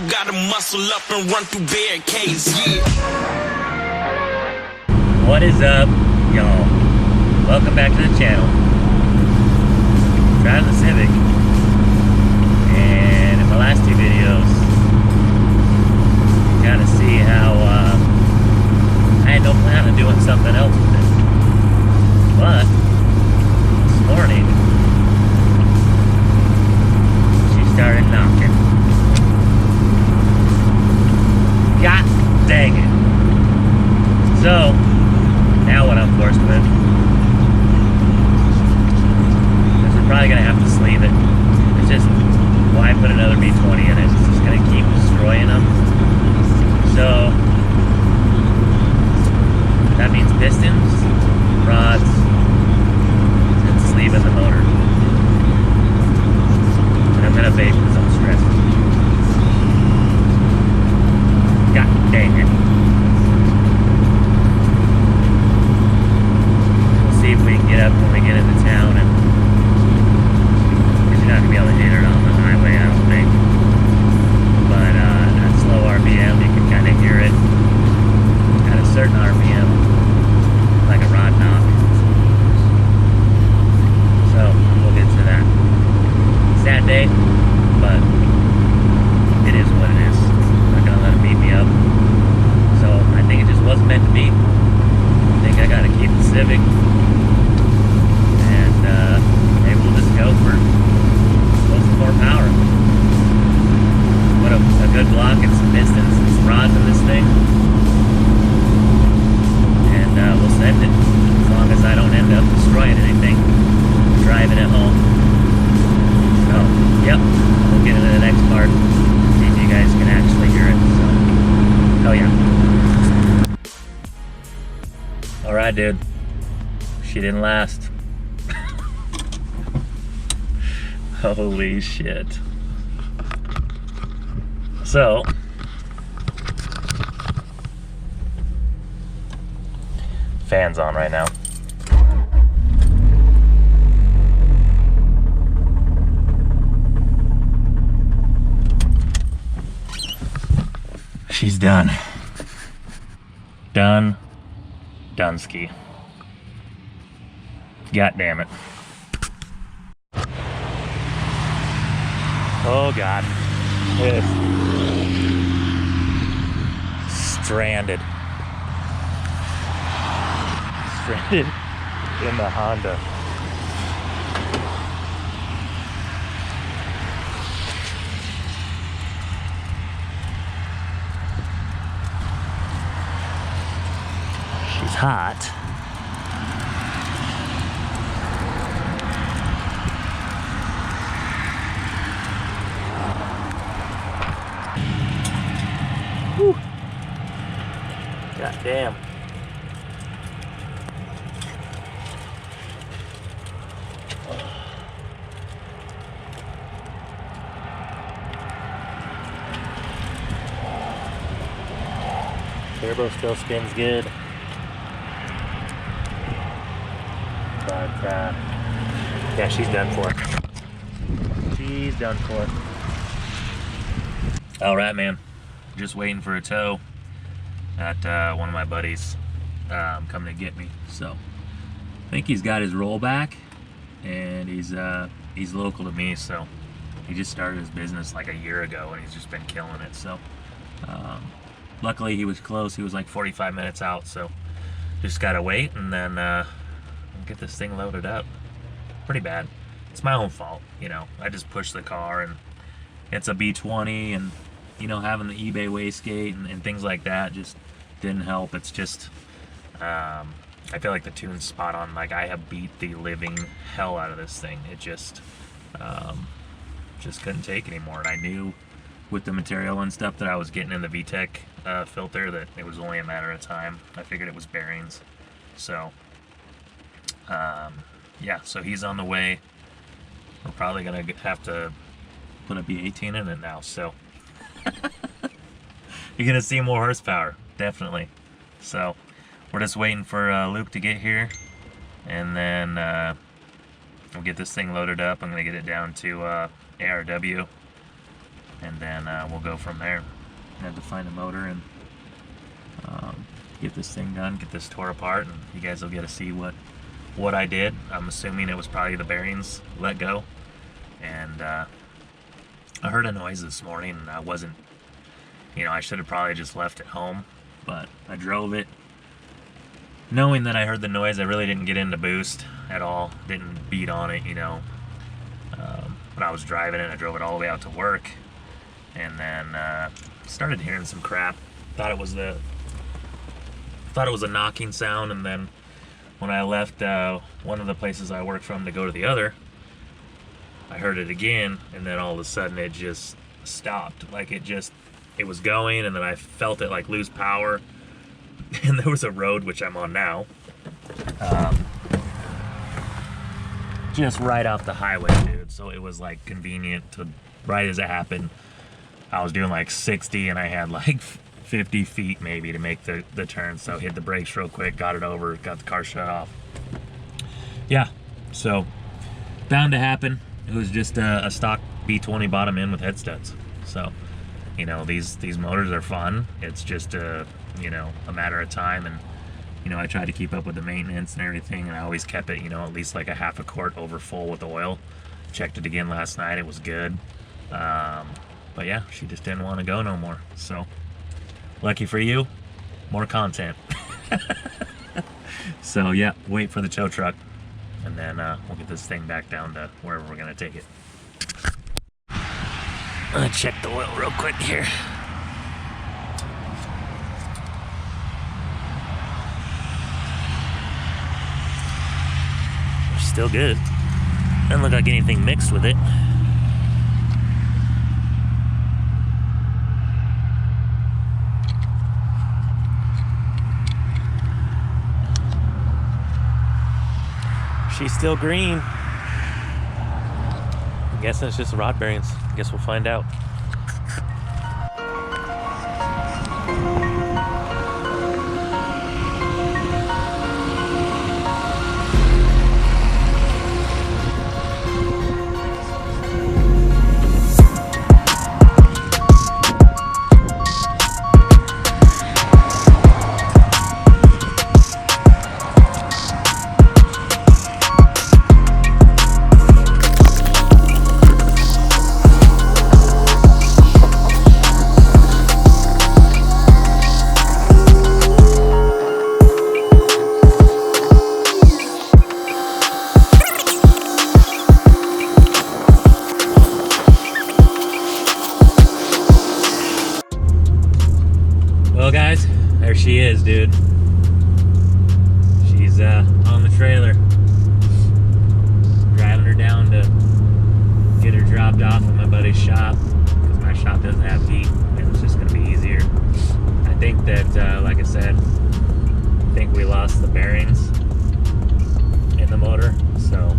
gotta muscle up and run through barricades, yeah. What is up, y'all? Welcome back to the channel. Driving the Civic, and in my last two videos, you got to see how I had no plan on doing something else with it. But this morning, she started knocking. God dang it. So, now what I'm forced with is we're probably going to have to sleeve it. It's just, why put another B20 in it? It's just going to keep destroying them. So, that means pistons, rods, and sleeving the motor. And I'm going to vape because I'm stressed. God dang it. We'll see if we can get up when we get into town, and because you're not going to be able to hit it on the highway, I don't think. But at slow RPM, you can kind of hear it at a certain RPM, like a rod knock. So we'll get to that. Sad day, but it is what it is. I'm not gonna let it beat me up. So I think it just wasn't meant to be. I think I gotta keep the Civic, and maybe we'll just go for some more power. Put a good block and some pistons and some rods in this thing, and we'll send it, as long as I don't end up destroying anything driving it home. So, yep, we'll get into the next part, see if you guys can actually hear it. So, hell yeah. Alright, dude. She didn't last. Holy shit. So, fan's on right now. She's done. Done. Dunsky. God damn it. Oh God. It is stranded. Stranded in the Honda. She's hot. Whew. God damn. Turbo still spins good. But, yeah, she's done for. She's done for. Alright, man. Just waiting for a tow at one of my buddies coming to get me. So, I think he's got his rollback, and he's local to me, so he just started his business like a year ago, and he's just been killing it. So, luckily he was close. He was like 45 minutes out, so just gotta wait, and then get this thing loaded up. Pretty bad. It's my own fault, you know. I just pushed the car, and it's a B20, and you know, having the eBay wastegate and things like that just didn't help. It's just I feel like the tune's spot on. Like, I have beat the living hell out of this thing. It just couldn't take anymore. And I knew with the material and stuff that I was getting in the VTEC filter that it was only a matter of time. I figured it was bearings. So yeah, so he's on the way. We're probably gonna have to put a B18 in it now, so you're gonna see more horsepower, definitely. So we're just waiting for Luke to get here, and then we'll get this thing loaded up. I'm gonna get it down to ARW, and then we'll go from there. I had to find a motor and get this thing done, get this tore apart, and you guys will get to see what I did. I'm assuming it was probably the bearings let go, and I heard a noise this morning, and I wasn't, I should have probably just left it home, but I drove it knowing that I heard the noise. I really didn't get into boost at all, didn't beat on it, but I was driving it. I drove it all the way out to work, and then started hearing some crap. Thought it was a knocking sound, and then when I left one of the places I work from to go to the other, I heard it again, and then all of a sudden it just stopped. Like it was going, and then I felt it like lose power, and there was a road, which I'm on now, just right off the highway, dude. So it was like convenient to, right as it happened, I was doing like 60, and I had like 50 feet maybe to make the turn. So hit the brakes real quick, got it over, got the car shut off. Yeah, so bound to happen. It was just a stock B20 bottom end with head studs. So, these motors are fun. It's just a matter of time, and I tried to keep up with the maintenance and everything, and I always kept it, at least like a half a quart over full with oil. Checked it again last night, it was good. But yeah, she just didn't want to go no more. So, lucky for you, more content. So yeah, wait for the tow truck, and then we'll get this thing back down to wherever we're gonna take it. I'm gonna check the oil real quick here. Still good. Doesn't look like anything mixed with it. She's still green. I'm guessing it's just the rod bearings. Guess we'll find out. Well guys, there she is, dude. She's on the trailer. Driving her down to get her dropped off at my buddy's shop, because my shop doesn't have heat, and it's just going to be easier. I think that, like I said, I think we lost the bearings in the motor, so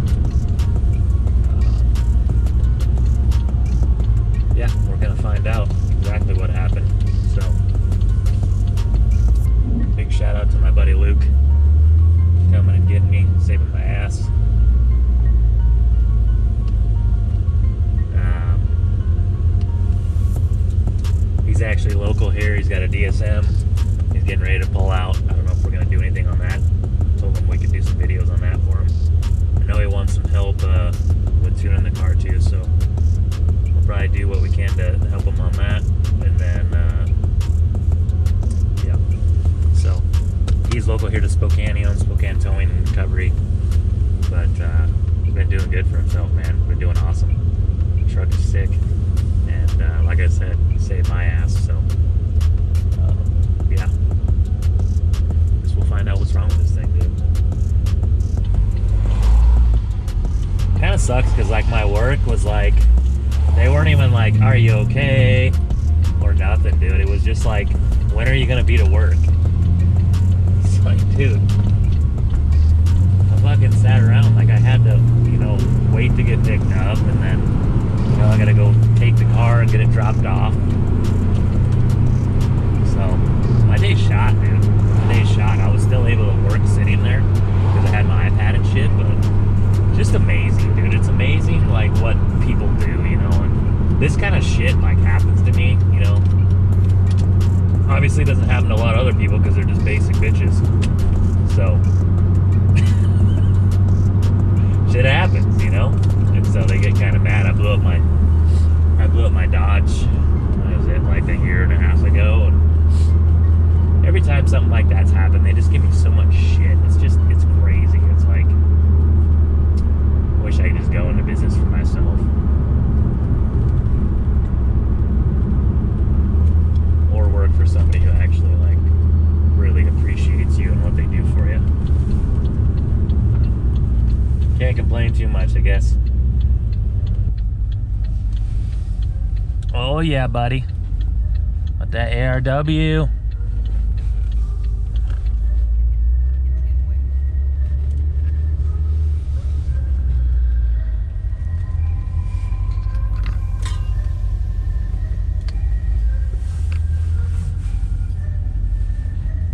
yeah, we're going to find out exactly what happened. So big shout out to my buddy Luke, coming and getting me, saving my ass. He's actually local here. He's got a DSM. He's getting ready to pull out. I don't know if we're going to do anything on that. Told him we could do some videos on that for him. I know he wants some help with tuning the car too, so we'll probably do what we can to help him on that. And then yeah, so he's local here to Spokane. He owns Spokane Towing and Recovery, but he's been doing good for himself, man. Been doing awesome. The truck is sick, and like I said, he saved my ass. So yeah, guess we'll find out what's wrong with this thing, dude. Kind of sucks because like my work was like, they weren't even like, "Are you okay?" or nothing, dude. It was just like, "When are you gonna be to work?" It's like, dude, I fucking sat around like I had to, wait to get picked up, and then, I gotta go take the car and get it dropped off. So my day's shot, dude. My day's shot. I was still able to work sitting there because I had my iPad and shit, but just amazing, dude. It's amazing like what people do, and this kind of shit like happens obviously doesn't happen to a lot of other people because they're just basic bitches. So shit happens, you know? And so they get kind of mad. I blew up my Dodge. What was it, like a year and a half ago? And every time something like that's happened, they just give me so much shit. It's crazy. It's like, I wish I could just go into business for myself. Or work for somebody who actually, like, really appreciates you and what they do for you. Can't complain too much, I guess. Oh yeah, buddy. With that ARW.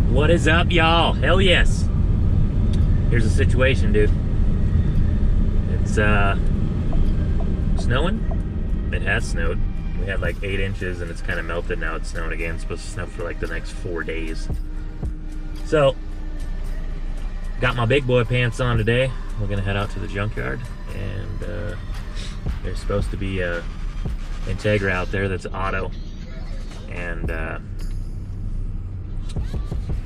What is up, y'all? Hell yes. Here's the situation, dude. It's snowing. It has snowed. We had like 8 inches and it's kind of melted. Now it's snowing again. It's supposed to snow for like the next 4 days. So, got my big boy pants on today. We're gonna head out to the junkyard, and there's supposed to be a Integra out there that's auto, and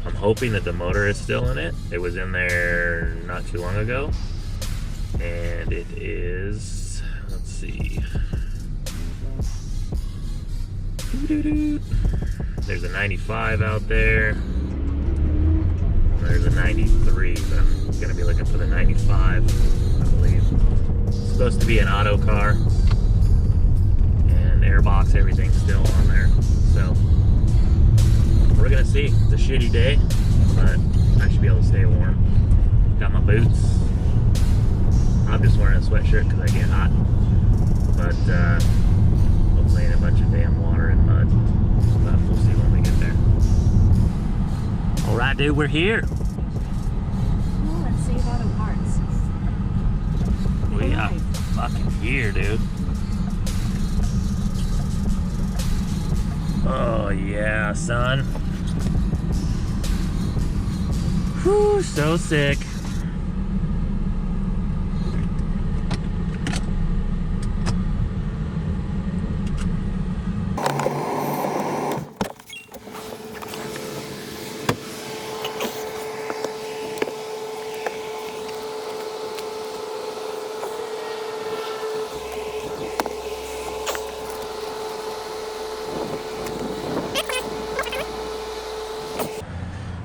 I'm hoping that the motor is still in it. It was in there not too long ago, and it is, let's see. There's a 95 out there. There's a 93, but I'm gonna be looking for the 95, I believe. It's supposed to be an auto car, and airbox, everything's still on there. So we're gonna see. It's a shitty day, but I should be able to stay warm. Got my boots. I'm just wearing a sweatshirt because I get hot, but hopefully in a bunch of damn water and mud. But we'll see when we get there. All right, dude, we're here. Well, let's save auto parts. We are fucking here, dude. Oh yeah, son. Whew, so sick.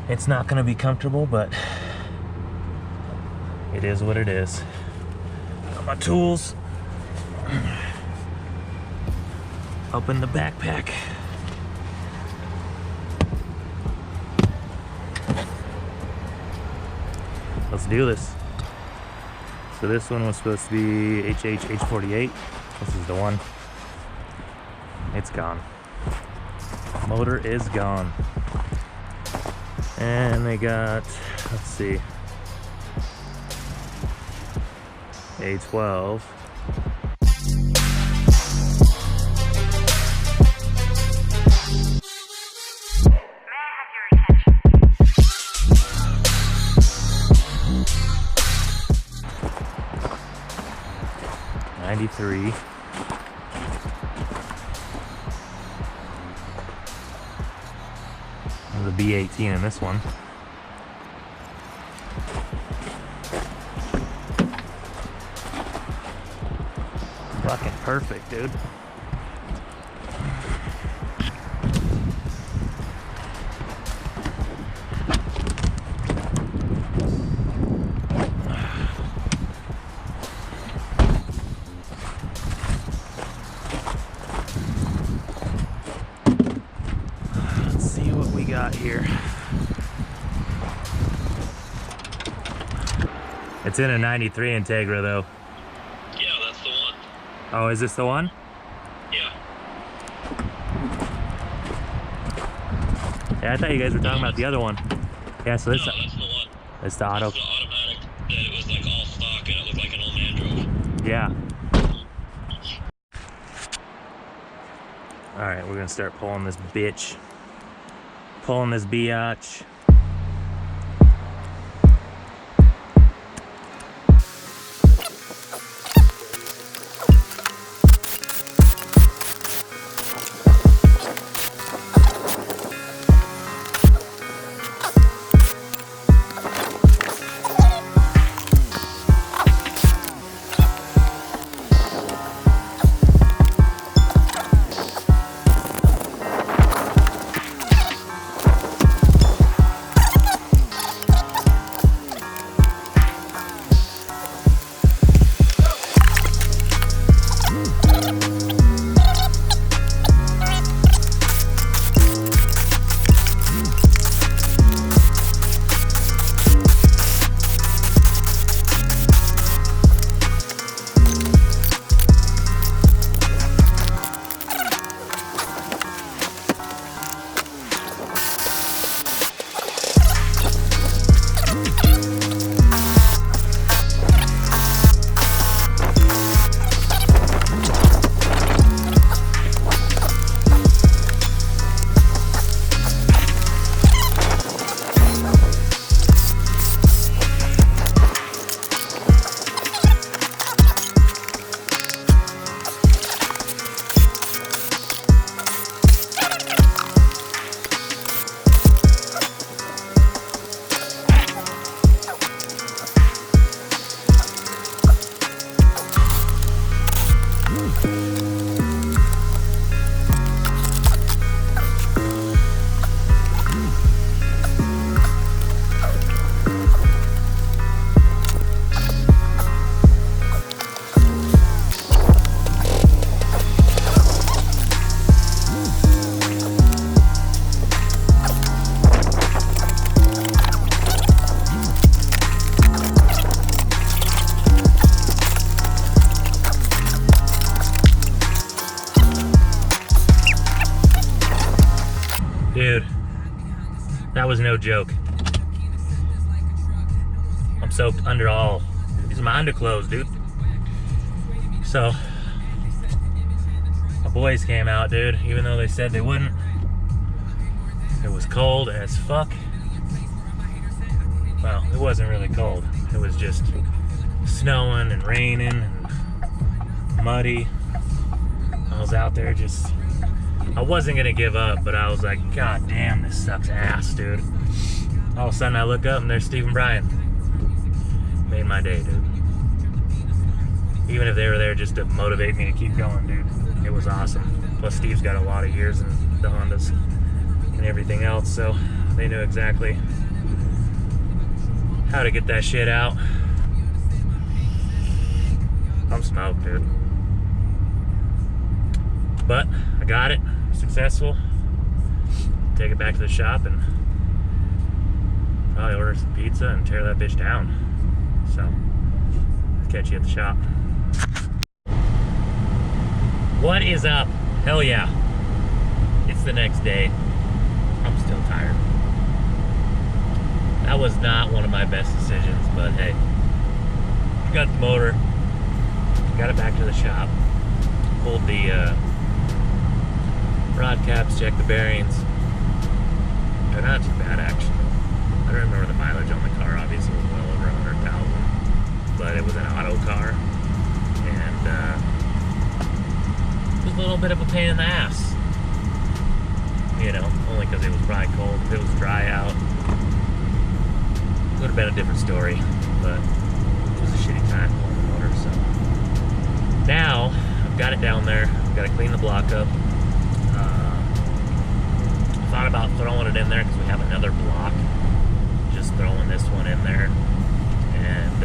It's not gonna be comfortable, but it is what it is. Got my tools up in the backpack. Let's do this. So this one was supposed to be H48. This is the one. It's gone. Motor is gone. And they got, let's see, A12. May I have your attention? 93. The B18 in this one. Fucking perfect, dude. Here. It's in a 93 Integra though. Yeah, that's the one. Oh, is this the one? Yeah. Yeah, I thought you guys were talking about the other one. Yeah, so this No, that's the one. it's the auto. That's the automatic that it was like all stock and it looked like an old man drove. Yeah. Alright, we're gonna start pulling this bitch. Pulling this biatch. Dude, that was no joke. I'm soaked under all. These are my underclothes, dude. So, my boys came out, dude, even though they said they wouldn't. It was cold as fuck. Well, it wasn't really cold. It was just snowing and raining and muddy. I was out there just... I wasn't gonna give up, but I was like, God damn, this sucks ass, dude. All of a sudden I look up and there's Steve and Brian. Made my day, dude. Even if they were there just to motivate me to keep going, dude. It was awesome. Plus Steve's got a lot of years in the Hondas and everything else, so they knew exactly how to get that shit out. I'm smoked, dude. But I got it. Successful. Take it back to the shop and probably order some pizza and tear that bitch down. So, catch you at the shop. What is up? Hell yeah. It's the next day. I'm still tired. That was not one of my best decisions, but hey. Got the motor. Got it back to the shop. Pulled the rod caps, check the bearings. They're not too bad, actually. I don't remember the mileage on the car. Obviously, it was well over 100,000, but it was an auto car, and it was a little bit of a pain in the ass. You know, only because it was probably cold. If it was dry out, it would have been a different story. But it was a shitty time pulling the motor. So now I've got it down there. I've got to clean the block up. Thought about throwing it in there because we have another block. Just throwing this one in there and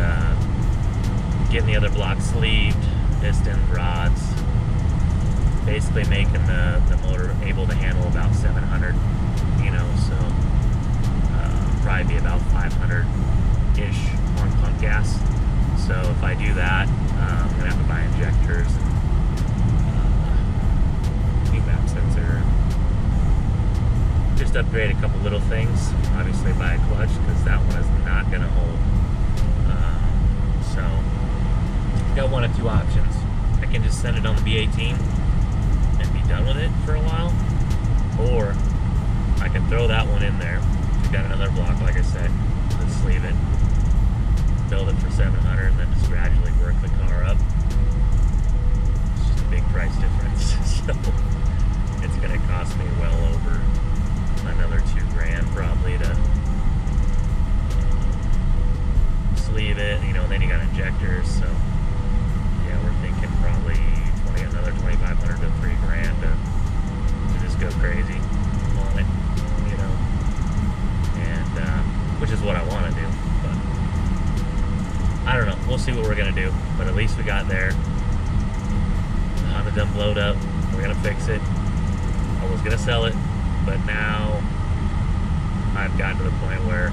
getting the other block sleeved, pistons, rods, basically making the motor able to handle about 700, you know, so probably be about 500-ish on pump gas. So if I do that, I'm going to have to buy injectors, new map sensor, just upgrade a couple little things, obviously buy a clutch because that one is not going to hold. So got one of two options. I can just send it on the B18 and be done with it for a while, or I can throw that one in there. We got another block, like I said. Let's sleeve it, build it for 700, and then just gradually work the car up. It's just a big price difference, so it's going to cost me well over another $2,000 probably to sleeve it. You know, and then you got injectors, so yeah, we're thinking probably another $2,500 to $3,000 to just go crazy on it, you know, and which is what I want to do, but I don't know. We'll see what we're gonna do, but at least we got there. The Honda done blowed up. We're gonna fix it. I was gonna sell it, but now I've gotten to the point where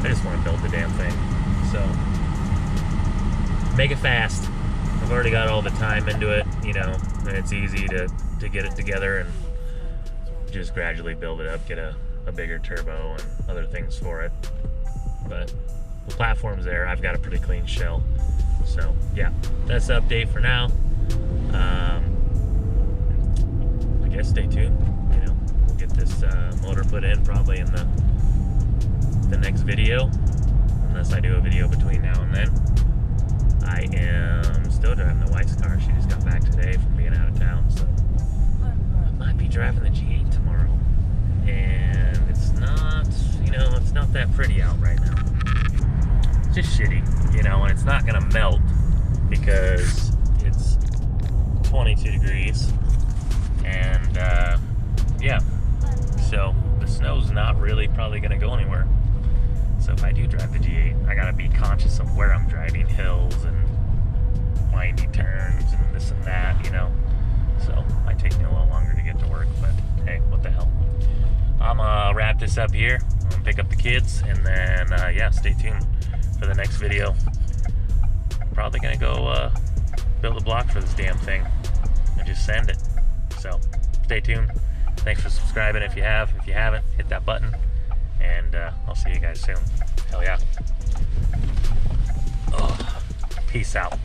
I just want to build the damn thing. So make it fast. I've already got all the time into it, you know, and it's easy to get it together and just gradually build it up, get a bigger turbo and other things for it. But the platform's there. I've got a pretty clean shell. So yeah, that's the update for now. I guess stay tuned. You know, we'll get this motor put in probably in the next video, unless I do a video between now and then. I am still driving the wife's car. She just got back today from being out of town, so I might be driving the G8 tomorrow. And it's not, you know, it's not that pretty out right now. It's just shitty, you know, and it's not gonna melt because it's 22 degrees. And yeah, so the snow's not really probably gonna go anywhere. So if I do drive the G8, I gotta be conscious of where I'm driving, hills and windy turns and this and that, you know. So it might take me a little longer to get to work, but hey, what the hell. I'm gonna wrap this up here. I'm gonna pick up the kids, and then yeah, stay tuned for the next video. Probably gonna go build a block for this damn thing and just send it. So stay tuned. Thanks for subscribing if you have. If you haven't, hit that button. And I'll see you guys soon. Hell yeah. Oh, peace out.